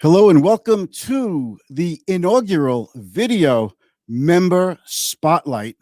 Hello and welcome to the inaugural video member spotlight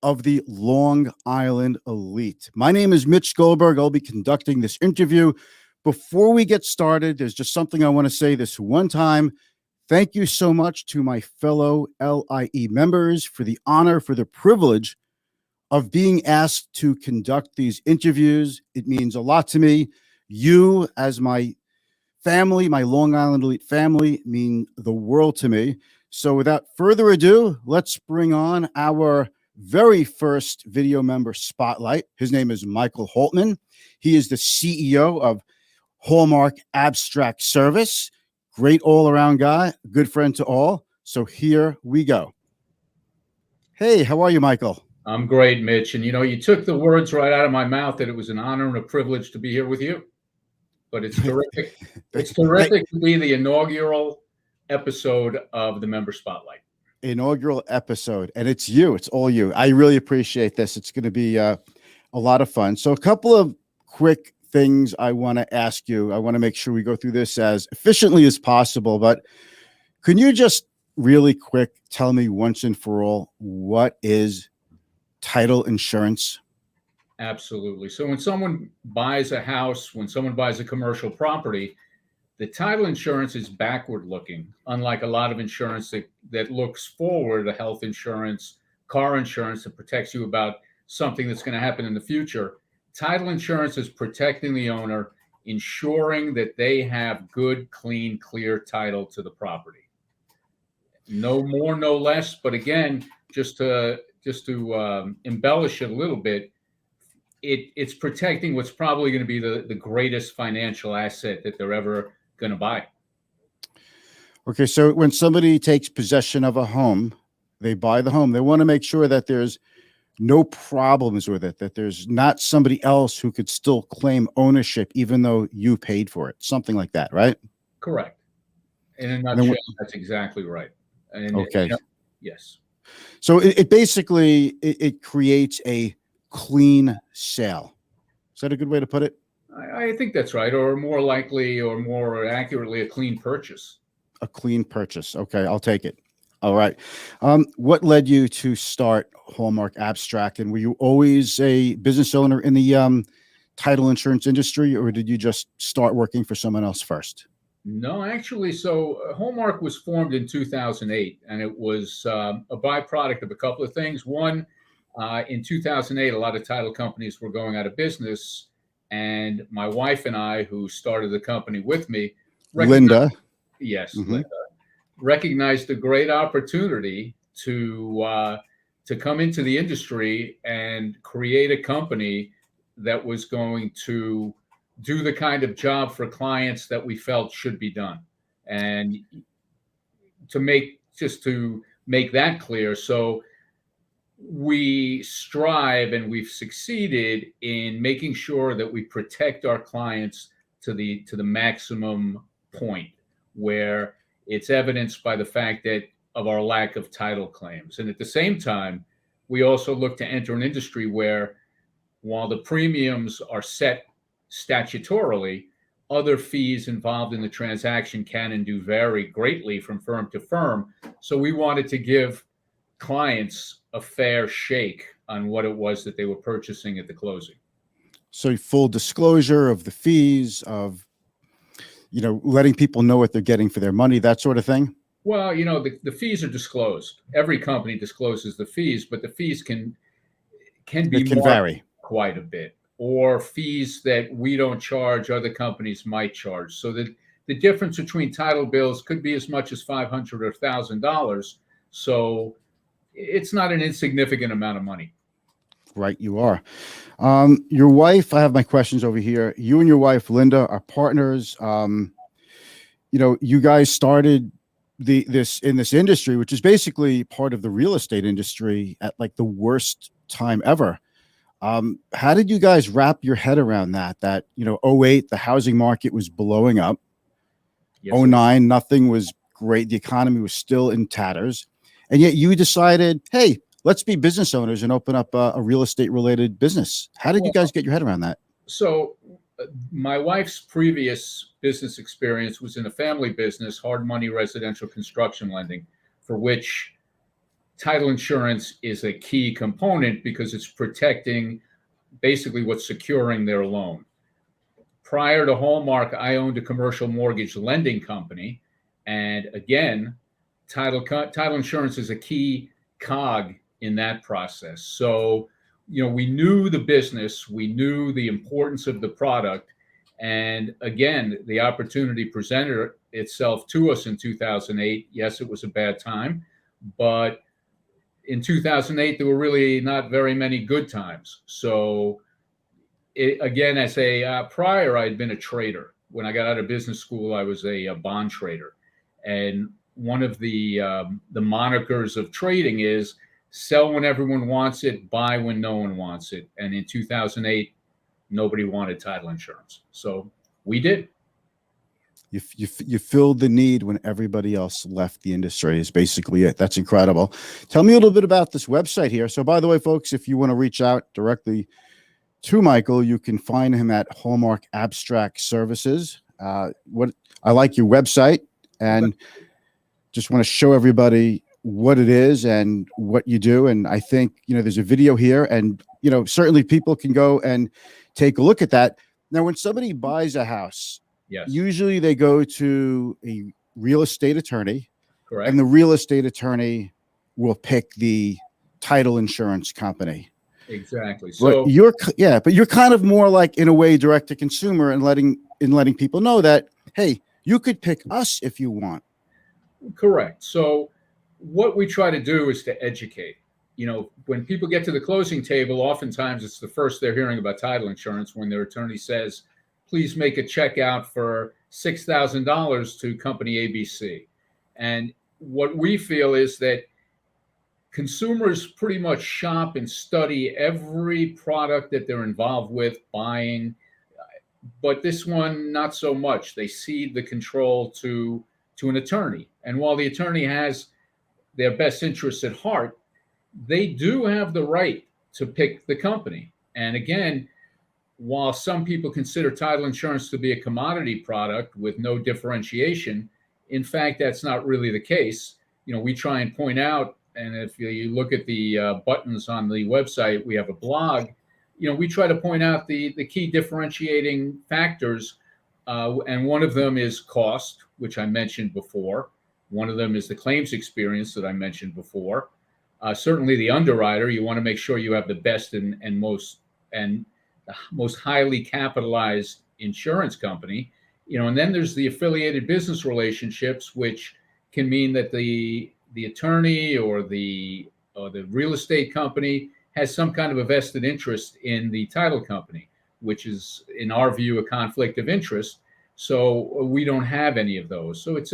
of the Long Island Elite. My name is Mitch Goldberg. I'll be conducting this interview. Before we get started, there's just something I want to say this one time. Thank you so much to my fellow LIE members for the honor, for the privilege of being asked to conduct these interviews. It means a lot to me. You, as my family, my Long Island Elite family, mean the world to me. So without further ado, let's bring on our very first video member spotlight. His name is Michael Haltman. He is the CEO of Hallmark Abstract Service. Great all-around guy, good friend to all. So here we go. Hey, how are you, Michael? I'm great, Mitch. And you took the words right out of my mouth that it was an honor and a privilege to be here with you. But it's terrific. It's terrific to be the inaugural episode of the Member Spotlight. Inaugural episode, and it's you. It's all you. I really appreciate this. It's going to be a lot of fun. So a couple of quick things I want to ask you. I want to make sure we go through this as efficiently as possible, but can you just really quick tell me once and for all, what is title insurance? Absolutely. So when someone buys a house, when someone buys a commercial property, the title insurance is backward looking, unlike a lot of insurance that looks forward, a health insurance, car insurance that protects you about something that's going to happen in the future. Title insurance is protecting the owner, ensuring that they have good, clean, clear title to the property. No more, no less. But again, just to embellish it a little bit, it's protecting what's probably going to be the greatest financial asset that they're ever going to buy. Okay, so when somebody takes possession of a home, they buy the home, they want to make sure that there's no problems with it, that there's not somebody else who could still claim ownership even though you paid for it, something like that, right? Correct. In a nutshell, that's exactly right. And okay. Yes. So it basically, it creates a clean sale. Is that a good way to put it? I think that's right, or more likely, or more accurately, a clean purchase. A clean purchase. Okay, I'll take it. All right. What led you to start Hallmark Abstract, and were you always a business owner in the title insurance industry, or did you just start working for someone else first? No, actually, so Hallmark was formed in 2008, and it was a byproduct of a couple of things. One, in 2008, a lot of title companies were going out of business, and my wife and I, who started the company with me, Linda, Linda, recognized a great opportunity to come into the industry and create a company that was going to do the kind of job for clients that we felt should be done. And to make that clear, so we strive, and we've succeeded in making sure that we protect our clients to the maximum point, where it's evidenced by the fact that of our lack of title claims. And at the same time, we also look to enter an industry where, while the premiums are set statutorily, other fees involved in the transaction can and do vary greatly from firm to firm. So we wanted to give clients a fair shake on what it was that they were purchasing at the closing. So full disclosure of the fees, of letting people know what they're getting for their money, that sort of thing. Well, the fees are disclosed. Every company discloses the fees, but the fees can vary quite a bit, or fees that we don't charge, other companies might charge. So that the difference between title bills could be as much as $500 or $1,000. So it's not an insignificant amount of money. Right, you are. Your wife, I have my questions over here. You and your wife, Linda, are partners. You guys started this industry, which is basically part of the real estate industry, at like the worst time ever. How did you guys wrap your head around that? 2008, the housing market was blowing up. Yes, 2009, nothing was great. The economy was still in tatters. And yet you decided, hey, let's be business owners and open up a real estate related business. How did you guys get your head around that? So my wife's previous business experience was in a family business, hard money residential construction lending, for which title insurance is a key component because it's protecting basically what's securing their loan. Prior to Hallmark, I owned a commercial mortgage lending company. And again, title insurance is a key cog in that process. So, we knew the business, we knew the importance of the product. And again, the opportunity presented itself to us in 2008. Yes, it was a bad time, but in 2008, there were really not very many good times. So, again, as a prior, I'd been a trader. When I got out of business school, I was a bond trader. And one of the monikers of trading is sell when everyone wants it, buy when no one wants it. And in 2008, nobody wanted title insurance. So we did. You filled the need when everybody else left the industry is basically it. That's incredible. Tell me a little bit about this website here. So by the way, folks, if you want to reach out directly to Michael, you can find him at Hallmark Abstract Services. What I like your website, and just want to show everybody what it is and what you do. And I think, there's a video here, and, certainly people can go and take a look at that. Now, when somebody buys a house, yes, usually they go to a real estate attorney. Correct. And the real estate attorney will pick the title insurance company. Exactly. So but you're kind of more like, in a way, direct to consumer, and letting people know that, hey, you could pick us if you want. Correct. So what we try to do is to educate. When people get to the closing table, oftentimes it's the first they're hearing about title insurance when their attorney says, please make a check out for $6,000 to company ABC. And what we feel is that consumers pretty much shop and study every product that they're involved with buying, but this one, not so much. They cede the control to an attorney. And while the attorney has their best interests at heart, they do have the right to pick the company. And again, while some people consider title insurance to be a commodity product with no differentiation, in fact, that's not really the case. We try and point out, and if you look at the buttons on the website, we have a blog. We try to point out the key differentiating factors, and one of them is cost, which I mentioned before. One of them is the claims experience that I mentioned before. Certainly, the underwriter. You want to make sure you have the best and most highly capitalized insurance company. And then there's the affiliated business relationships, which can mean that the attorney or the real estate company has some kind of a vested interest in the title company, which is, in our view, a conflict of interest. So we don't have any of those. So it's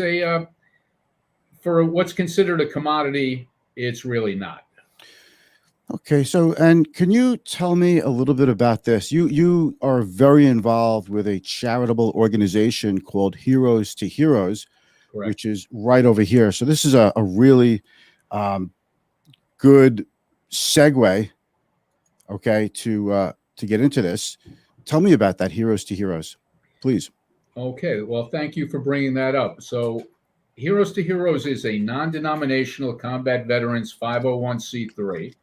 for what's considered a commodity, it's really not. Okay. So, and can you tell me a little bit about this? You are very involved with a charitable organization called Heroes to Heroes. Correct. Which is right over here. So this is a really good segue, okay, to get into this. Tell me about that, Heroes to Heroes, please. Okay, well, thank you for bringing that up. So Heroes to Heroes is a non-denominational combat veterans 501c3,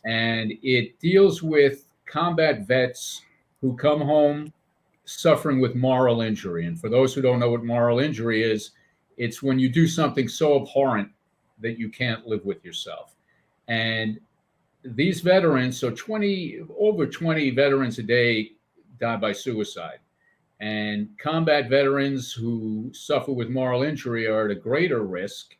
and it deals with combat vets who come home suffering with moral injury. And for those who don't know what moral injury is, it's when you do something so abhorrent that you can't live with yourself. And these veterans, so over 20 veterans a day die by suicide. And combat veterans who suffer with moral injury are at a greater risk.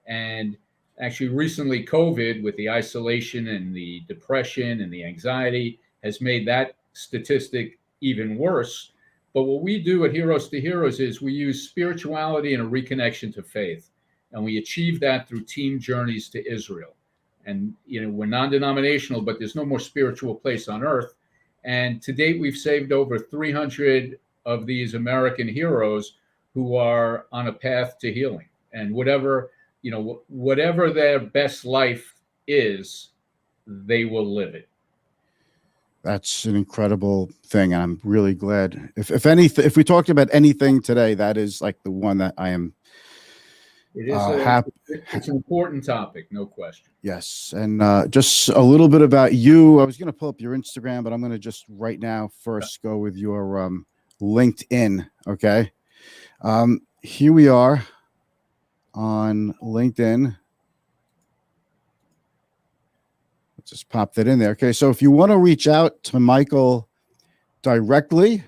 And actually, recently, COVID, with the isolation and the depression and the anxiety, has made that statistic even worse. But what we do at Heroes to Heroes is we use spirituality and a reconnection to faith. And we achieve that through team journeys to Israel. And, we're non-denominational, but there's no more spiritual place on earth. And to date, we've saved over 300 of these American heroes who are on a path to healing. And whatever their best life is, they will live it. That's an incredible thing, and I'm really glad. If we talked about anything today, that is like the one that I am It is happy. it's an important topic, no question. Yes, and just a little bit about you. I was going to pull up your Instagram, but I'm going to just right now first go with your LinkedIn. Okay, here we are on LinkedIn. Let's just pop that in there. Okay, so if you want to reach out to Michael directly,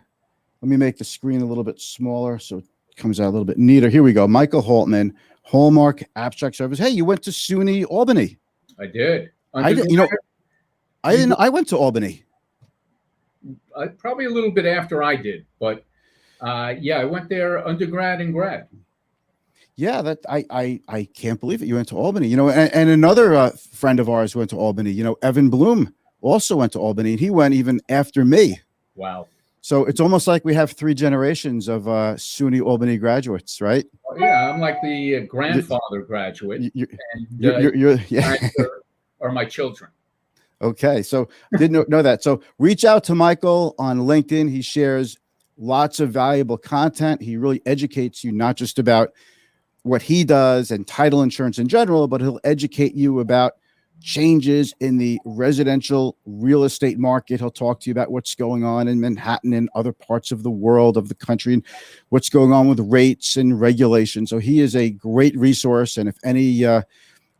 let me make the screen a little bit smaller so it comes out a little bit neater. Here we go. Michael Haltman, Hallmark Abstract Service. Hey, you went to SUNY Albany. I did. I did. I didn't. I went to Albany. Probably a little bit after I did, but yeah, I went there undergrad and grad. Yeah, that I can't believe it. You went to Albany. And another friend of ours went to Albany. Evan Bloom also went to Albany, and he went even after me. Wow. So it's almost like we have 3 generations of SUNY Albany graduates, right? Oh, yeah, I'm like the grandfather graduate, You're yeah. are my children. Okay, so didn't know that. So reach out to Michael on LinkedIn. He shares lots of valuable content. He really educates you not just about what he does and title insurance in general, but he'll educate you about changes in the residential real estate market. He'll talk to you about what's going on in Manhattan and other parts of the world, of the country, and what's going on with rates and regulation. So he is a great resource. And if any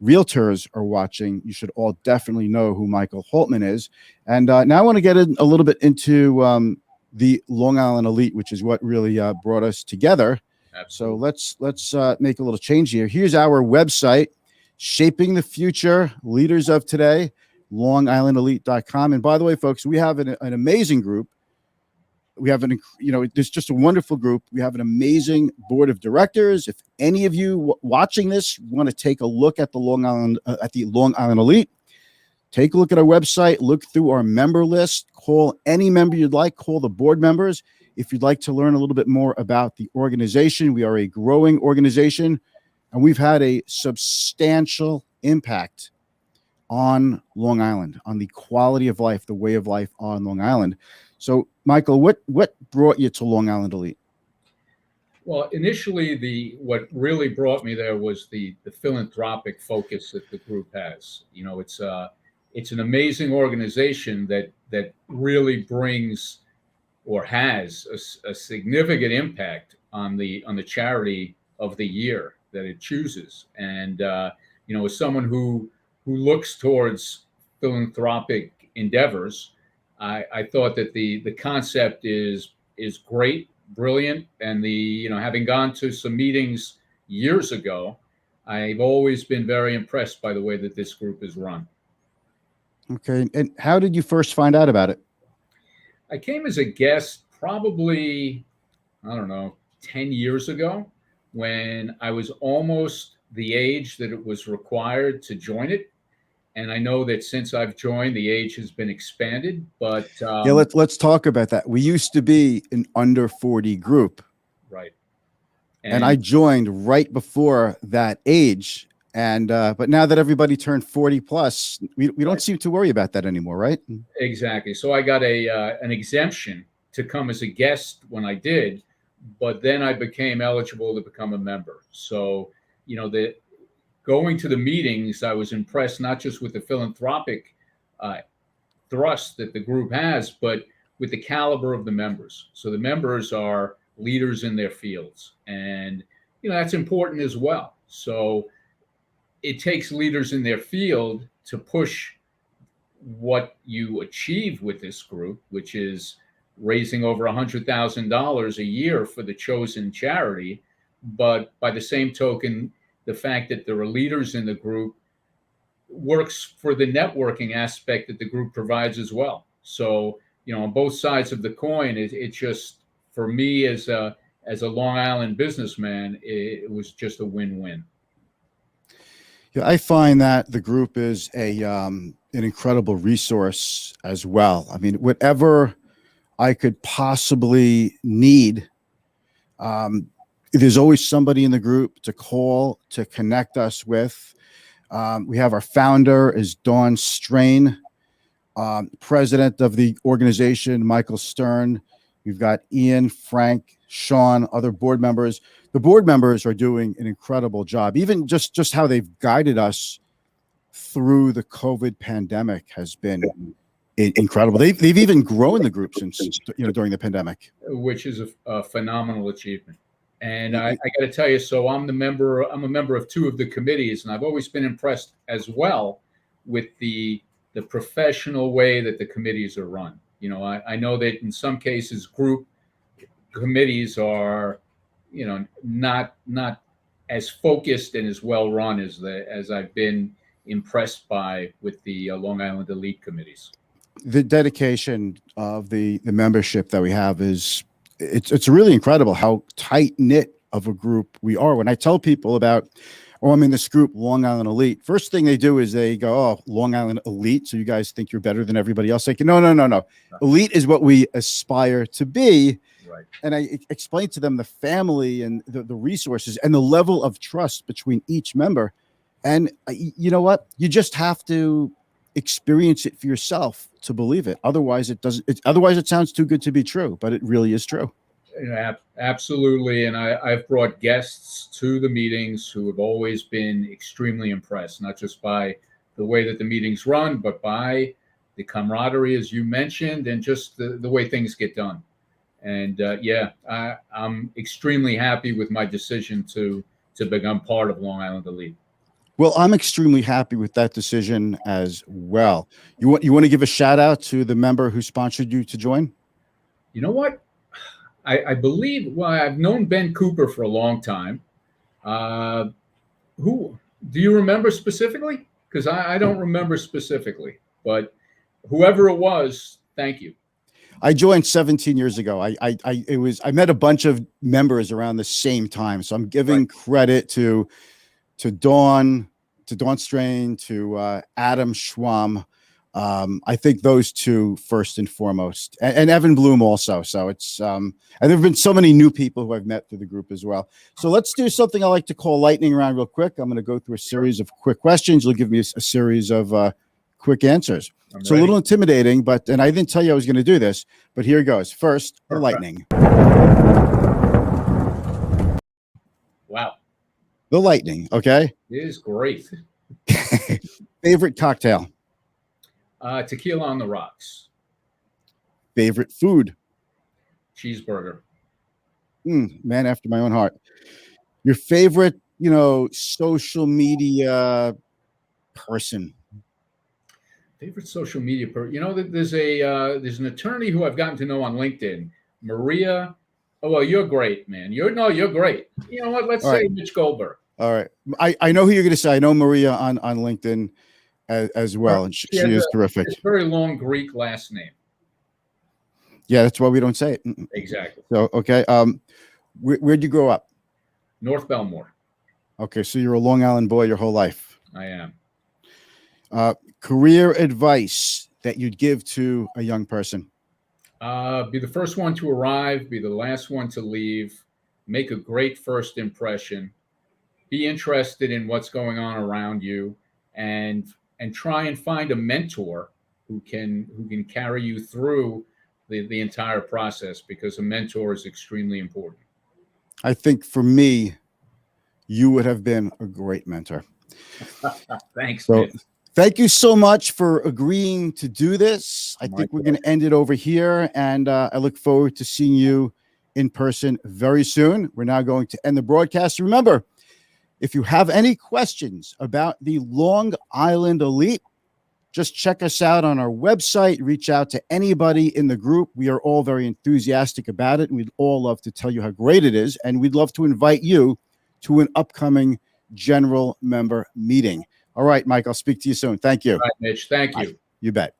realtors are watching, you should all definitely know who Michael Haltman is. And now I want to get a little bit into the Long Island Elite, which is what really brought us together. Absolutely. So let's make a little change here. Here's our website, Shaping the Future, Leaders of Today, longislandelite.com. And by the way, folks, we have an amazing group. We have it's just a wonderful group. We have an amazing board of directors. If any of you watching this want to take a look at the Long Island Elite, take a look at our website, look through our member list, call any member you'd like, call the board members. If you'd like to learn a little bit more about the organization, we are a growing organization, and we've had a substantial impact on Long Island, on the quality of life, the way of life on Long Island. So, Michael, what brought you to Long Island Elite? Well, initially, what really brought me there was the philanthropic focus that the group has. It's an amazing organization that really brings or has a significant impact on the charity of the year that it chooses. And as someone who looks towards philanthropic endeavors, I thought that the concept is great, brilliant, and having gone to some meetings years ago, I've always been very impressed by the way that this group is run. Okay, and how did you first find out about it? I came as a guest probably, I don't know, 10 years ago, when I was almost the age that it was required to join it. And I know that since I've joined, the age has been expanded. But yeah, let's talk about that. We used to be an under 40 group, right? And I joined right before that age. And but now that everybody turned 40 plus, we don't seem to worry about that anymore, right? Exactly. So I got an exemption to come as a guest when I did, but then I became eligible to become a member. So going to the meetings, I was impressed not just with the philanthropic thrust that the group has, but with the caliber of the members. So the members are leaders in their fields, and that's important as well. So it takes leaders in their field to push what you achieve with this group, which is raising over $100,000 a year for the chosen charity. But by the same token, the fact that there are leaders in the group works for the networking aspect that the group provides as well. So, on both sides of the coin, it just, for me as a Long Island businessman, it was just a win-win. Yeah, I find that the group is an incredible resource as well. I mean, whatever I could possibly need, there's always somebody in the group to call, to connect us with. We have our founder is Dawn Strain. President of the organization, Michael Stern. We've got Ian, Frank, Sean, other board members. The board members are doing an incredible job. Even just how they've guided us through the COVID pandemic has been incredible. They've even grown the group since, during the pandemic, which is a phenomenal achievement. And I got to tell you, so I'm a member of two of the committees, and I've always been impressed as well with the professional way that the committees are run. I know that in some cases group committees are, not as focused and as well run as I've been impressed by with the Long Island Elite committees. The dedication of the membership that we have it's really incredible how tight knit of a group we are. When I tell people about, I'm in this group, Long Island Elite, first thing they do is they go, "Oh, Long Island Elite, so you guys think you're better than everybody else?" Like, no. Elite is what we aspire to be. Right. And I explained to them the family and the resources and the level of trust between each member. And you know what? You just have to experience it for yourself to believe it. Otherwise, otherwise it sounds too good to be true, but it really is true. Absolutely. And I've brought guests to the meetings who have always been extremely impressed, not just by the way that the meetings run, but by the camaraderie, as you mentioned, and just the way things get done. And I'm extremely happy with my decision to become part of Long Island Elite. Well, I'm extremely happy with that decision as well. You want to give a shout out to the member who sponsored you to join? You know what? I believe, I've known Ben Cooper for a long time. Who do you remember specifically? Because I don't remember specifically, but whoever it was, thank you. I joined 17 years ago. I met a bunch of members around the same time. So I'm giving credit to Dawn Strain, to Adam Schwam. I think those two first and foremost, and Evan Bloom also. So it's and there have been so many new people who I've met through the group as well. So let's do something I like to call lightning round real quick. I'm going to go through a series of quick questions. You'll give me a series of quick answers. It's a little intimidating, and I didn't tell you I was going to do this, but here goes. First, the lightning. Wow. The lightning. Okay. It is great. Favorite cocktail? Tequila on the rocks. Favorite food? Cheeseburger. Man after my own heart. Your favorite, social media person? Favorite social media person? There's an attorney who I've gotten to know on LinkedIn, Maria. Oh, well, you're great, man. You're great. You know what? Let's say Mitch Goldberg. All right. I know who you're going to say. I know Maria on LinkedIn as well. And she is terrific. It's a very long Greek last name. Yeah, that's why we don't say it. Exactly. So, okay. Where'd you grow up? North Belmore. Okay. So you're a Long Island boy your whole life. I am. Career advice that you'd give to a young person? Be the first one to arrive, be the last one to leave, make a great first impression, be interested in what's going on around you, and try and find a mentor who can carry you through the entire process, because a mentor is extremely important. I think for me, you would have been a great mentor. Thanks. So, thank you so much for agreeing to do this. I think we're going to end it over here, and I look forward to seeing you in person very soon. We're now going to end the broadcast. Remember, if you have any questions about the Long Island Elite, just check us out on our website. Reach out to anybody in the group. We are all very enthusiastic about it, and we'd all love to tell you how great it is, and we'd love to invite you to an upcoming general member meeting. All right, Mike, I'll speak to you soon. Thank you. All right, Mitch. Thank you. You bet.